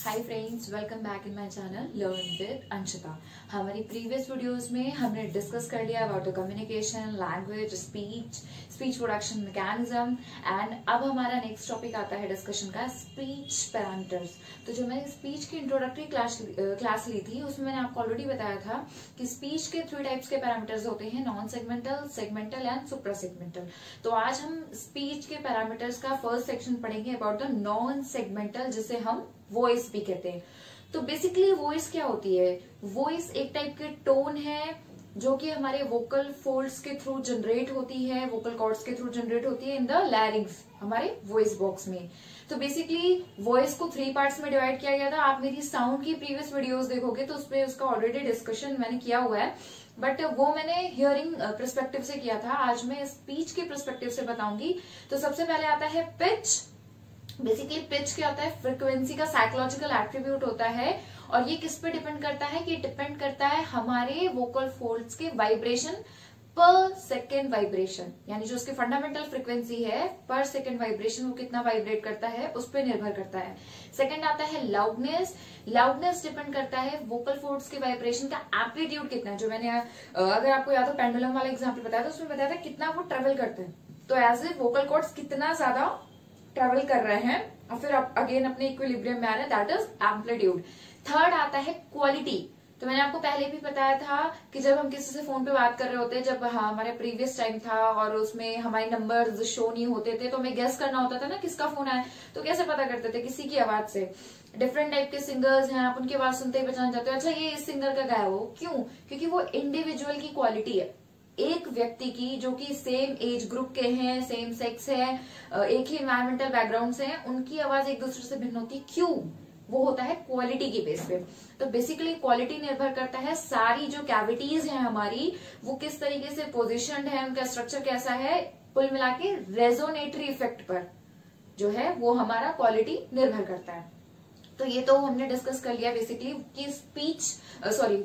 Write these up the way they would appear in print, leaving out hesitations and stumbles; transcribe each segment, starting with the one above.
Hi friends, welcome back in my channel learn with Anshita. हमारी previous videos में हमने discuss कर लिया about the communication, language, speech production mechanism and अब हमारा नेक्स्ट टॉपिक आता है डिस्कशन का स्पीच पैरामीटर्स। तो जो मैंने स्पीच की इंट्रोडक्टरी क्लास ली थी उसमें मैंने आपको ऑलरेडी बताया था कि स्पीच के 3 टाइप्स के पैरामीटर्स होते हैं, non segmental, segmental and supra segmental. तो आज हम स्पीच के पैरामीटर्स का फर्स्ट सेक्शन पढ़ेंगे अबाउट द नॉन सेगमेंटल, जिसे हम वॉइस भी कहते हैं। तो बेसिकली वॉइस क्या होती है? वॉइस एक टाइप के टोन है जो कि हमारे वोकल फोल्ड्स के थ्रू जनरेट होती है, वोकल कॉर्ड्स के थ्रू जनरेट होती है इन द लैरिंग्स, हमारे वॉइस बॉक्स में। तो बेसिकली वॉइस को 3 पार्ट्स में डिवाइड किया गया था। आप मेरी साउंड की प्रीवियस वीडियोस देखोगे तो उसपे उसका ऑलरेडी डिस्कशन मैंने किया हुआ है, बट वो मैंने हियरिंग पर्सपेक्टिव से किया था। आज मैं स्पीच के पर्सपेक्टिव से बताऊंगी। तो सबसे पहले आता है पिच। बेसिकली पिच क्या होता है? फ्रीक्वेंसी का साइकोलॉजिकल एट्रीब्यूट होता है और ये किस पे डिपेंड करता है? कि डिपेंड करता है हमारे वोकल फोल्ड्स के वाइब्रेशन पर सेकेंड वाइब्रेशन, यानी जो उसकी फंडामेंटल फ्रीक्वेंसी है पर सेकेंड वाइब्रेशन, वो कितना वाइब्रेट करता है उस पर निर्भर करता है। सेकेंड आता है लाउडनेस। लाउडनेस डिपेंड करता है वोकल फोल्ड्स के वाइब्रेशन का एम्पलीट्यूड कितना है। जो मैंने अगर आपको याद हो पेंडुलम वाला एग्जाम्पल बताया था, उसमें बताया था कितना वो ट्रेवल करते हैं। तो एज ए वोकल कॉर्ड्स कितना ज्यादा ट्रेवल कर रहे हैं और फिर अगेन अपने इक्विलिब्रियम में आ रहे हैं, दैट इज एम्पलीट्यूड। थर्ड आता है क्वालिटी। तो मैंने आपको पहले भी बताया था कि जब हम किसी से फोन पे बात कर रहे होते हैं, जब हमारे प्रीवियस टाइम था और उसमें हमारे नंबर्स शो नहीं होते थे, तो हमें गेस करना होता था ना किसका फोन आया। तो कैसे पता करते थे? किसी की आवाज से। डिफरेंट टाइप के सिंगर्स हैं, आप उनकी आवाज सुनते ही पहचान जाते हो, अच्छा ये इस सिंगर का गाया हो। क्यों? क्योंकि वो इंडिविजुअल की क्वालिटी है, एक व्यक्ति की जो कि सेम एज ग्रुप के हैं, सेम सेक्स है, एक ही एनवायरमेंटल बैकग्राउंड से हैं, उनकी आवाज एक दूसरे से भिन्न होती। क्यों? वो होता है क्वालिटी की बेस पे। तो बेसिकली क्वालिटी निर्भर करता है सारी जो कैविटीज हैं हमारी, वो किस तरीके से पोजिशन्ड है, उनका स्ट्रक्चर कैसा है, कुल मिला के रेजोनेटरी इफेक्ट पर जो है वो हमारा क्वालिटी निर्भर करता है। तो ये तो हमने डिस्कस कर लिया बेसिकली कि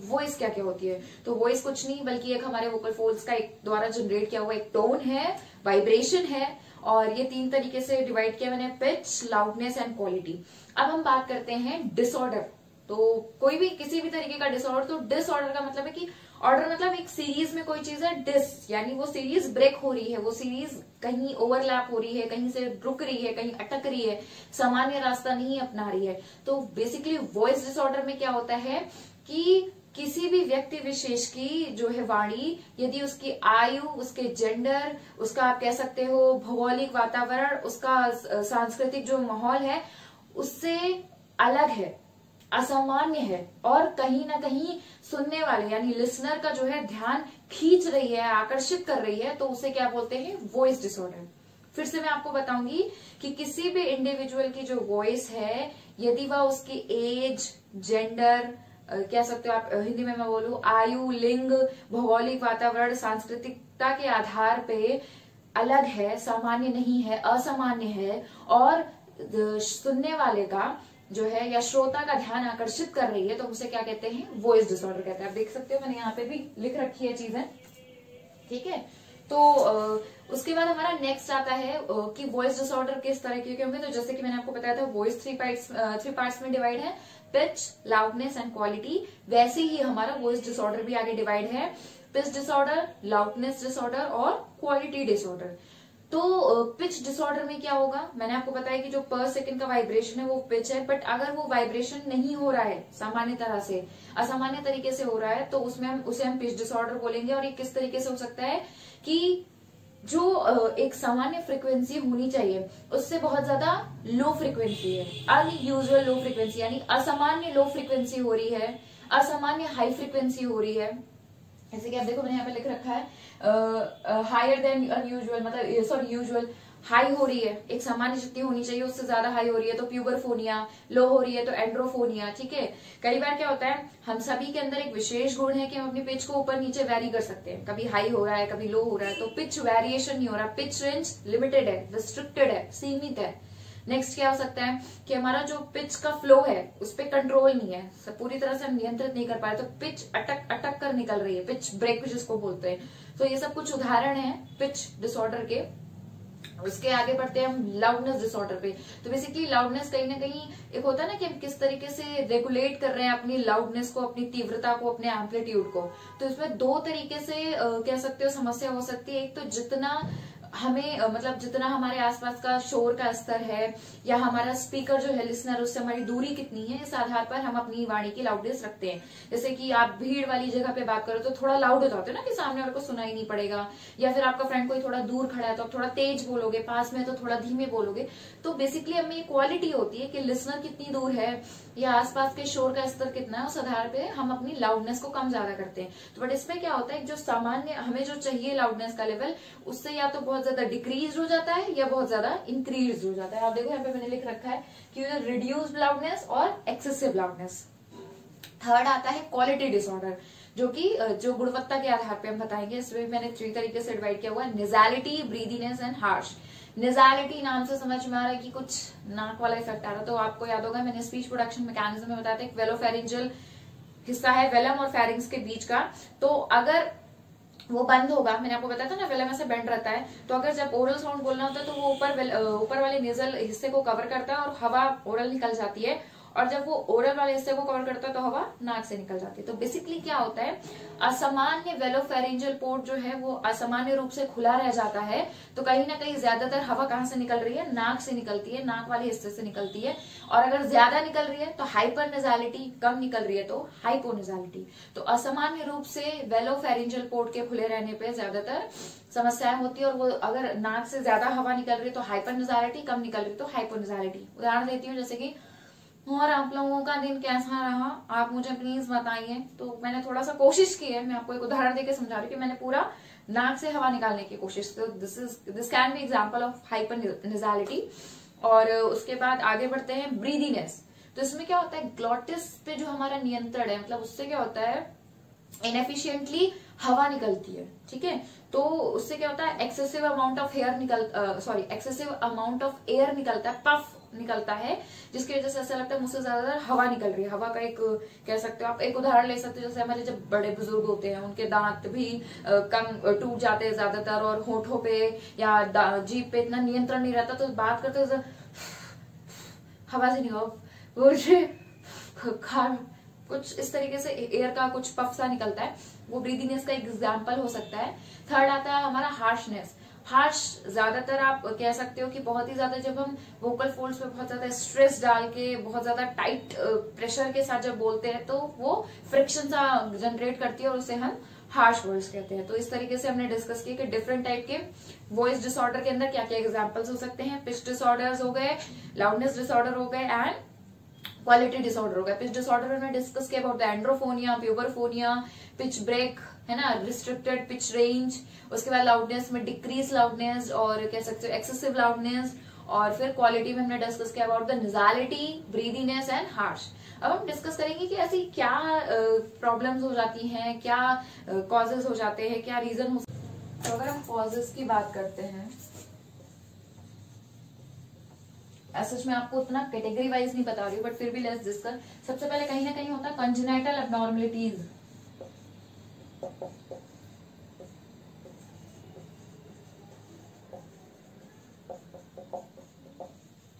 वॉइस क्या क्या होती है। तो वॉइस कुछ नहीं बल्कि एक हमारे वोकल फोल्ड्स का एक द्वारा जनरेट किया हुआ एक टोन है, वाइब्रेशन है, और ये 3 तरीके से डिवाइड किया मैंने, पिच, लाउडनेस एंड क्वालिटी। अब हम बात करते हैं डिसऑर्डर। तो कोई भी किसी भी तरीके का डिसऑर्डर, तो डिसऑर्डर का मतलब है कि ऑर्डर मतलब एक सीरीज में कोई चीज है, डिस यानी वो सीरीज ब्रेक हो रही है, वो सीरीज कहीं ओवरलैप हो रही है, कहीं से रुक रही है, कहीं अटक रही है, सामान्य रास्ता नहीं अपना रही है। तो बेसिकली वॉइस डिसऑर्डर में क्या होता है कि किसी भी व्यक्ति विशेष की जो है वाणी, यदि उसकी आयु, उसके जेंडर, उसका आप कह सकते हो भौगोलिक वातावरण, उसका सांस्कृतिक जो माहौल है उससे अलग है, असामान्य है, और कहीं ना कहीं सुनने वाले यानी लिसनर का जो है ध्यान खींच रही है, आकर्षित कर रही है, तो उसे क्या बोलते हैं? Voice disorder. फिर से मैं आपको बताऊंगी कि किसी भी इंडिविजुअल की जो वॉइस है, यदि वह उसकी एज, जेंडर, कह सकते हो आप हिंदी में मैं बोलूं आयु, लिंग, भौगोलिक वातावरण, सांस्कृतिकता के आधार पे अलग है, सामान्य नहीं है, असामान्य है, और सुनने वाले का जो है या श्रोता का ध्यान आकर्षित कर रही है, तो उसे क्या कहते हैं? वॉइस डिसऑर्डर कहते हैं। आप देख सकते हो मैंने यहाँ पे भी लिख रखी है चीजें, ठीक है। तो उसके बाद हमारा नेक्स्ट आता है कि वॉइस डिसऑर्डर किस तरह के होंगे। तो जैसे कि मैंने आपको बताया था वॉइस 3 पार्ट्स में डिवाइड है, पिच, लाउडनेस एंड क्वालिटी। वैसे ही हमारा वॉइस डिसऑर्डर भी आगे डिवाइड है, पिच डिसऑर्डर, लाउडनेस डिसऑर्डर और क्वालिटी डिसऑर्डर। तो पिच डिसऑर्डर में क्या होगा? मैंने आपको बताया कि जो पर सेकंड का वाइब्रेशन है वो पिच है, बट अगर वो वाइब्रेशन नहीं हो रहा है सामान्य तरह से, असामान्य तरीके से हो रहा है, तो उसमें हम पिच डिसऑर्डर बोलेंगे। और ये किस तरीके से हो सकता है कि जो एक सामान्य फ्रीक्वेंसी होनी चाहिए उससे बहुत ज्यादा लो फ्रीक्वेंसी है, अनयूजुअल लो फ्रीक्वेंसी, यानी असामान्य लो फ्रीक्वेंसी हो रही है, असामान्य हाई फ्रीक्वेंसी हो रही है। जैसे कि आप देखो मैंने यहाँ पे लिख रखा है हायर देन अनयूजुअल, मतलब सॉरी यूजुअल, हाई हो रही है, एक सामान्य शक्ति होनी चाहिए उससे ज्यादा हाई हो रही है तो प्यूबरफोनिया, लो हो रही है तो एंड्रोफोनिया, ठीक है। कई बार क्या होता है, हम सभी के अंदर एक विशेष गुण है कि हम अपनी पिच को ऊपर नीचे वेरी कर सकते हैं, कभी हाई हो रहा है कभी लो हो रहा है, तो पिच वेरिएशन नहीं हो रहा, पिच रेंज लिमिटेड है, रिस्ट्रिक्टेड है, सीमित है। नेक्स्ट क्या हो सकता है कि हमारा जो पिच का फ्लो है उस पर कंट्रोल नहीं है, पूरी तरह से हम नियंत्रित नहीं कर पा रहे, तो पिच अटक अटक कर निकल रही है, पिच ब्रेक जिसको बोलते हैं। तो ये सब कुछ उदाहरण है पिच डिसऑर्डर के। उसके आगे बढ़ते हैं हम लाउडनेस डिसऑर्डर पे। तो बेसिकली लाउडनेस कहीं ना कहीं एक होता है ना कि हम किस तरीके से रेगुलेट कर रहे हैं अपनी लाउडनेस को, अपनी तीव्रता को, अपने एम्पलीट्यूड को। तो इसमें दो तरीके से कह सकते हो समस्या हो सकती है। एक तो जितना हमें मतलब जितना हमारे आसपास का शोर का स्तर है या हमारा स्पीकर जो है लिसनर, उससे हमारी दूरी कितनी है, इस आधार पर हम अपनी वाणी की लाउडनेस रखते हैं। जैसे कि आप भीड़ वाली जगह पे बात करो तो थोड़ा लाउड हो जाते हो ना कि सामने वाले को सुनाई नहीं पड़ेगा, या फिर आपका फ्रेंड कोई थोड़ा दूर खड़ा है तो आप थोड़ा तेज बोलोगे, पास में है तो थोड़ा धीमे बोलोगे। तो बेसिकली हमें ये क्वालिटी होती है कि लिसनर कितनी दूर है या आसपास के शोर का स्तर कितना है, उस आधार पे हम अपनी लाउडनेस को कम ज्यादा करते हैं। तो बट इसमें क्या होता है, जो सामान्य हमें जो चाहिए लाउडनेस का लेवल, उससे या तो बहुत ज्यादा डिक्रीज हो जाता है या बहुत ज्यादा इंक्रीज हो जाता है। आप देखो यहाँ पे मैंने लिख रखा है कि रिड्यूस्ड लाउडनेस और एक्सेसिव लाउडनेस। थर्ड आता है क्वालिटी डिसऑर्डर, जो कि जो गुणवत्ता के आधार पे हम बताएंगे। इसमें मैंने 3 तरीके से डिवाइड किया हुआ है, नेजालिटी, ब्रीदीनेस एंड हार्श। नेजालिटी नाम से समझ में आ रहा है कि कुछ नाक वाला इफेक्ट आ रहा है। तो आपको याद होगा मैंने स्पीच प्रोडक्शन मैकेनिज्म में बताया था, एक वेलोफेरिंजियल हिस्सा है वेलम और फेरिंग्स के बीच का। तो अगर वो बंद होगा, मैंने आपको बताया था ना वेलम ऐसे बेंड रहता है, तो अगर जब ओरल साउंड बोलना होता है तो वो ऊपर वाले नेजल हिस्से को कवर करता है और हवा ओरल निकल जाती है, और जब वो ओरल वाले हिस्से को कवर करता है तो हवा नाक से निकल जाती है। तो बेसिकली क्या होता है, असामान्य वेलोफेरिंजियल पोर्ट जो है वो असामान्य रूप से खुला रह जाता है। तो कहीं ना कहीं ज्यादातर हवा कहाँ से निकल रही है, नाक से निकलती है, नाक वाले हिस्से से निकलती है। और अगर ज्यादा निकल रही है तो हाइपरनेजालिटी, कम निकल रही है तो हाइपोनेजालिटी। तो असामान्य रूप से वेलोफेरिंजियल पोर्ट के खुले रहने पे ज्यादातर समस्याएं होती है, और वो अगर नाक से ज्यादा हवा निकल रही है तो हाइपरनेजालिटी, कम निकल रही है तो हाइपोनेजालिटी। उदाहरण देती हूँ, जैसे कि और आप लोगों का दिन कैसा रहा, आप मुझे प्लीज बताइए। तो मैंने थोड़ा सा कोशिश की है, मैं आपको एक उदाहरण देकर समझा रही हूँ कि मैंने पूरा नाक से हवा निकालने की कोशिश की। This can be example of hypernasality. और उसके बाद आगे बढ़ते हैं ब्रीदीनेस। तो इसमें क्या होता है, ग्लॉटिस पे जो हमारा नियंत्रण है, मतलब उससे क्या होता है, इनएफिशिएंटली हवा निकलती है, ठीक है। तो उससे क्या होता है, एक्सेसिव अमाउंट ऑफ एयर निकलता है, पफ निकलता है, जिसकी वजह से ऐसा लगता है मुझसे ज्यादा हवा निकल रही है। हवा का एक कह सकते हो आप एक उदाहरण ले सकते हो, जैसे हमारे जब बड़े बुजुर्ग होते हैं उनके दांत भी कम टूट जाते हैं ज्यादातर, और होठों पे या जीभ पे इतना नियंत्रण नहीं रहता, तो बात करते हो हवा से नहीं हो, कुछ इस तरीके से एयर का कुछ पफ सा निकलता है, वो ब्रीदीनेस का एग्जाम्पल हो सकता है। थर्ड आता है हमारा हार्शनेस। हार्श ज्यादातर आप कह सकते हो कि बहुत ही ज्यादा जब हम वोकल फोल्ड्स पे बहुत ज्यादा स्ट्रेस डाल के, बहुत ज्यादा टाइट प्रेशर के साथ जब बोलते हैं तो वो फ्रिक्शन सा जनरेट करती है, और उसे हम हार्श वॉइस कहते हैं। तो इस तरीके से हमने डिस्कस किया कि डिफरेंट टाइप के वॉइस डिसऑर्डर के अंदर क्या क्या एग्जाम्पल्स हो सकते हैं। पिच डिसऑर्डर्स हो गए, लाउडनेस डिसऑर्डर हो गए एंड क्वालिटी डिसऑर्डर हो गया। पिच डिसऑर्डर में डिस्कस किया अबाउट द एंड्रोफोनिया, प्यूबरफोनिया, पिच ब्रेक, है ना, रिस्ट्रिक्टेड पिच रेंज। उसके बाद लाउडनेस में डिक्रीज लाउडनेस और कह सकते हो एक्सेसिव लाउडनेस। और फिर क्वालिटी में हमने डिस्कस किया अबाउट द नेजालिटी, ब्रीदीनेस एंड हार्श। अब हम डिस्कस करेंगे कि ऐसी क्या प्रॉब्लम्स हो जाती हैं, क्या कॉजेज हो जाते हैं, क्या रीजन हो। तो अगर हम कॉजेज की बात करते हैं, सच में आपको उतना कैटेगरी वाइज नहीं बता रही हूँ, बट फिर भी लेट्स डिस्कस। सबसे पहले कहीं ना कहीं होता है कंजेनाइटल एबनॉर्मलिटीज।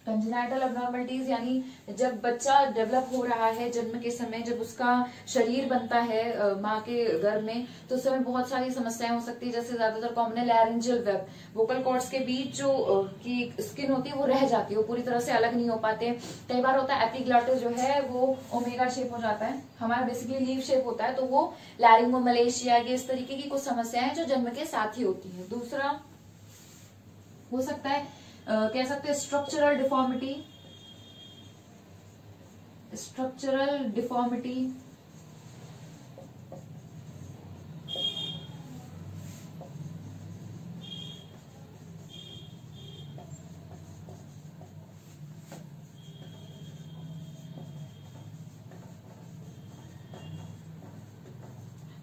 कंजेनाइटल एबनॉर्मलिटीज यानी जब बच्चा डेवलप हो रहा है, जन्म के समय जब उसका शरीर बनता है माँ के गर्भ में, तो उस समय बहुत सारी समस्याएं हो सकती है। जैसे ज्यादातर कॉमन है लैरिंजियल वेब, वोकल कॉर्ड्स के बीच जो की स्किन होती है वो रह जाती है, वो पूरी तरह से अलग नहीं हो पाते। कई बार होता है एपिग्लॉटिस जो है वो ओमेगा शेप हो जाता है, हमारा बेसिकली लीव शेप होता है, तो वो लैरिंगोमलेशिया ये इस तरीके की कुछ समस्याएं जो जन्म के साथ ही होती है। दूसरा हो सकता है कह सकते हैं structural deformity. Structural deformity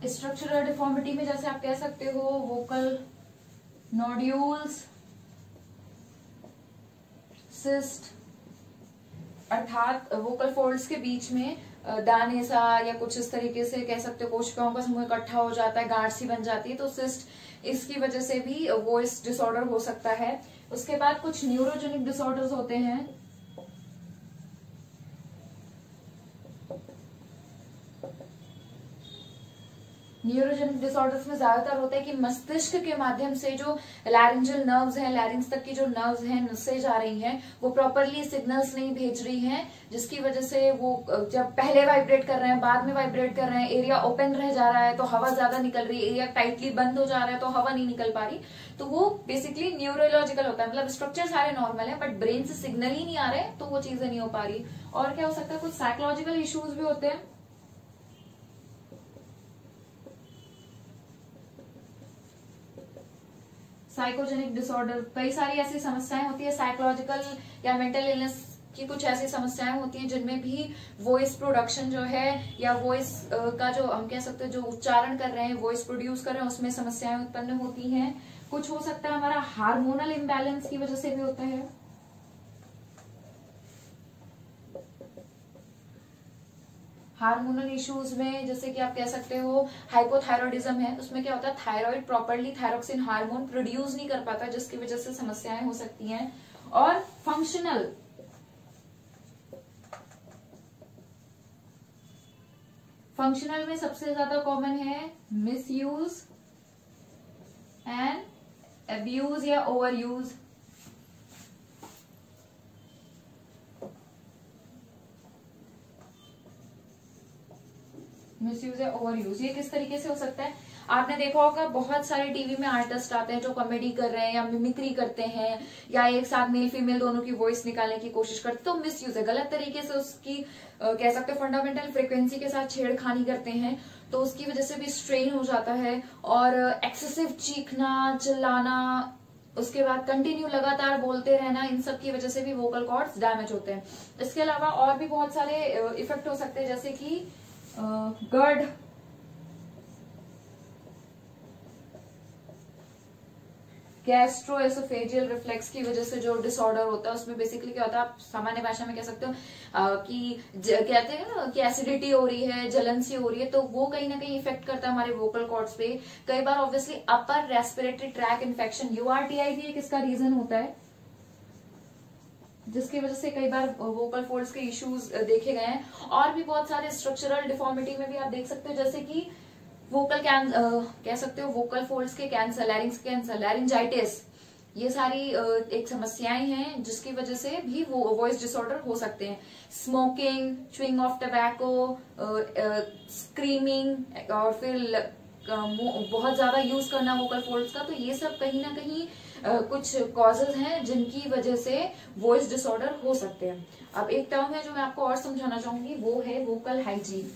structural deformity में जैसे आप कह सकते हो वोकल नोड्यूल्स, सिस्ट, अर्थात वोकल फोल्ड्स के बीच में दाने सा या कुछ इस तरीके से कह सकते हो कोशिकाओं का समूह इकट्ठा हो जाता है, गांठ सी बन जाती है, तो सिस्ट इसकी वजह से भी वॉइस डिसऑर्डर हो सकता है। उसके बाद कुछ न्यूरोजेनिक डिसऑर्डर्स होते हैं। न्यूरोजेनिक डिसऑर्डर्स में ज्यादातर होता है कि मस्तिष्क के माध्यम से जो लैरिंजल नर्व्स हैं, लैरिंग्स तक की जो नर्व्स हैं, नसें जा रही हैं, वो प्रॉपरली सिग्नल्स नहीं भेज रही हैं, जिसकी वजह से वो जब पहले वाइब्रेट कर रहे हैं, बाद में वाइब्रेट कर रहे हैं, एरिया ओपन रह जा रहा है तो हवा ज्यादा निकल रही है, एरिया टाइटली बंद हो जा रहा है तो हवा नहीं निकल पा रही, तो वो बेसिकली न्यूरोलॉजिकल होता है। मतलब स्ट्रक्चर सारे नॉर्मल है बट ब्रेन से सिग्नल ही नहीं आ रहे तो वो चीजें नहीं हो पा रही। और क्या हो सकता है, कुछ साइकोलॉजिकल इश्यूज भी होते हैं। साइकोजेनिक डिसऑर्डर, कई सारी ऐसी समस्याएं होती है साइकोलॉजिकल या मेंटल इलनेस की, कुछ ऐसी समस्याएं होती हैं जिनमें भी वॉइस प्रोडक्शन जो है या वॉइस का जो हम कह सकते हैं जो उच्चारण कर रहे हैं, वॉइस प्रोड्यूस कर रहे हैं, उसमें समस्याएं उत्पन्न होती हैं। कुछ हो सकता है हमारा हार्मोनल इम्बैलेंस की वजह से भी होता है। हार्मोनल इश्यूज में जैसे कि आप कह सकते हो हाइपोथायरॉयडिज्म है, उसमें क्या होता है thyroid properly thyroxine hormone produce नहीं कर पाता, जिसकी वजह से समस्याएं हो सकती हैं। और फंक्शनल में सबसे ज्यादा कॉमन है मिसयूज एंड अब्यूज या ओवर यूज। मिसयूज या ओवर यूज, ये किस तरीके से हो सकता है? आपने देखा होगा बहुत सारे टीवी में आर्टिस्ट आते हैं जो कॉमेडी कर रहे हैं या मिमिक्री करते हैं या एक साथ मेल फीमेल दोनों की वॉइस निकालने की कोशिश करते हैं, तो मिसयूज है, गलत तरीके से उसकी कह सकते हैं फंडामेंटल फ्रिक्वेंसी के साथ छेड़खानी करते हैं, तो उसकी वजह से भी स्ट्रेन हो जाता है। और एक्सेसिव चीखना, चिल्लाना, उसके बाद कंटिन्यू लगातार बोलते रहना, इन सब की वजह से भी वोकल कॉर्ड्स डैमेज होते हैं। इसके अलावा और भी बहुत सारे इफेक्ट हो सकते हैं, जैसे कि GERD, गैस्ट्रोएसोफेजियल रिफ्लेक्स की वजह से जो डिसऑर्डर होता है, उसमें बेसिकली क्या होता है, आप सामान्य भाषा में कह सकते हो कि कहते हैं ना कि एसिडिटी हो रही है, जलन सी हो रही है, तो वो कहीं ना कहीं इफेक्ट करता है हमारे वोकल कॉर्ड्स पे। कई बार obviously upper respiratory track infection URTI भी एक इसका रीजन होता है, जिसकी वजह से कई बार वोकल फोल्ड्स के इश्यूज देखे गए हैं। और भी बहुत सारे स्ट्रक्चरल डिफॉर्मिटी में भी आप देख सकते हो, जैसे कि वोकल कह सकते हो वोकल फोल्ड्स के कैंसर, लैरिंग्स कैंसर, लैरिंजाइटिस, ये सारी एक समस्याएं हैं जिसकी वजह से भी वो वॉइस डिसऑर्डर हो सकते हैं। Smoking, chewing of tobacco, screaming और फिर बहुत ज्यादा यूज करना वोकल फोल्ड्स का, तो ये सब कहीं ना कहीं कुछ कॉजेज हैं जिनकी वजह से वॉइस डिसऑर्डर हो सकते हैं। अब एक टर्म है जो मैं आपको और समझाना चाहूंगी, वो है वोकल हाइजीन।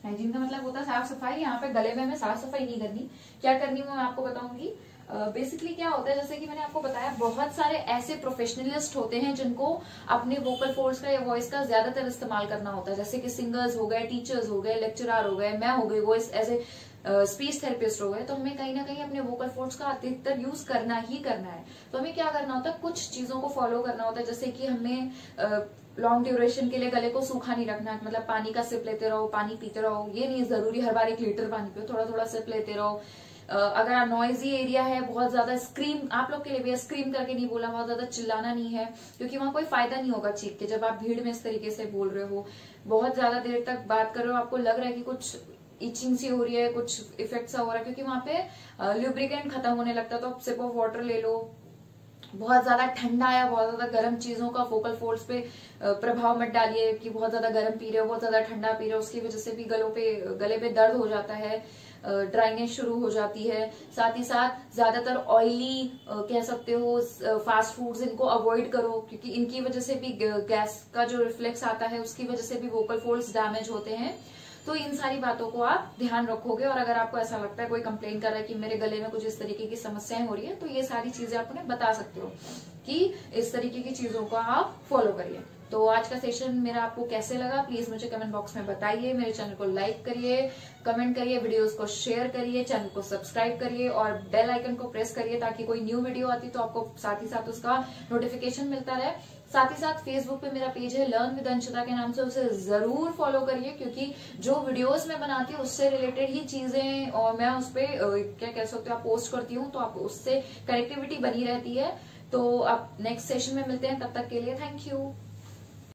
हाइजीन का मतलब होता है साफ सफाई। यहाँ पे गले में हमें साफ सफाई नहीं करनी, क्या करनी है मैं आपको बताऊंगी। बेसिकली क्या होता है, जैसे कि मैंने आपको बताया, बहुत सारे ऐसे प्रोफेशनलिस्ट होते हैं जिनको अपने वोकल फोल्ड्स का या वॉइस का ज्यादातर इस्तेमाल करना होता है, जैसे कि सिंगर्स हो गए, टीचर्स हो गए, लेक्चरर हो गए, मैं हो गई voice as a speech therapist हो गए। तो हमें कहीं ना कहीं अपने वोकल फोल्ड्स का अधिकतर यूज करना ही करना है। तो हमें क्या करना होता है, कुछ चीजों को फॉलो करना होता है, जैसे कि हमें लॉन्ग ड्यूरेशन के लिए गले को सूखा नहीं रखना है, मतलब पानी का सिप लेते रहो, पानी पीते रहो, ये नहीं जरूरी हर बार 1 लीटर पानी पियो, थोड़ा थोड़ा सिप लेते रहो। अगर नॉइजी एरिया है, बहुत ज्यादा स्क्रीम, आप लोग के लिए भी स्क्रीम करके नहीं बोला, बहुत ज्यादा चिल्लाना नहीं है, क्योंकि वहां कोई फायदा नहीं होगा चीख के। जब आप भीड़ में इस तरीके से बोल रहे हो, बहुत ज्यादा देर तक बात कर रहे हो, आपको लग रहा है कि कुछ इचिंग सी हो रही है, कुछ इफेक्ट सा हो रहा है, क्योंकि वहां पे ल्यूब्रिकेंट खत्म होने लगता है, तो आप सिप ऑफ वाटर ले लो। बहुत ज्यादा ठंडा या बहुत ज्यादा गर्म चीजों का वोकल फोल्ड्स पे प्रभाव मत डालिए कि बहुत ज्यादा गर्म पी रहे हो, बहुत ज्यादा ठंडा पी रहे हो, उसकी वजह से भी गले पे दर्द हो जाता है, ड्राइनेस शुरू हो जाती है। साथ ही साथ ज्यादातर ऑयली कह सकते हो फास्ट फूड्स, इनको अवॉइड करो, क्योंकि इनकी वजह से भी गैस का जो रिफ्लेक्स आता है उसकी वजह से भी वोकल फोल्ड्स डैमेज होते हैं। तो इन सारी बातों को आप ध्यान रखोगे, और अगर आपको ऐसा लगता है, कोई कंप्लेन कर रहा है कि मेरे गले में कुछ इस तरीके की समस्याएं हो रही है, तो ये सारी चीजें आप उन्हें बता सकते हो कि इस तरीके की चीजों को आप फॉलो करिए। तो आज का सेशन मेरा आपको कैसे लगा प्लीज मुझे कमेंट बॉक्स में बताइए। मेरे चैनल को लाइक करिए, कमेंट करिए, वीडियोस को शेयर करिए, चैनल को सब्सक्राइब करिए और बेल आइकन को प्रेस करिए ताकि कोई न्यू वीडियो आती तो आपको साथ ही साथ उसका नोटिफिकेशन मिलता रहे। साथ ही साथ फेसबुक पे मेरा पेज है लर्न विद अंशिता के नाम से, उसे जरूर फॉलो करिए क्योंकि जो वीडियोस मैं बनाती हूँ उससे रिलेटेड ही चीजें और मैं उस पर क्या कह सकते हो आप पोस्ट करती हूँ, तो आप उससे कनेक्टिविटी बनी रहती है। तो अब नेक्स्ट सेशन में मिलते हैं, तब तक के लिए थैंक यू।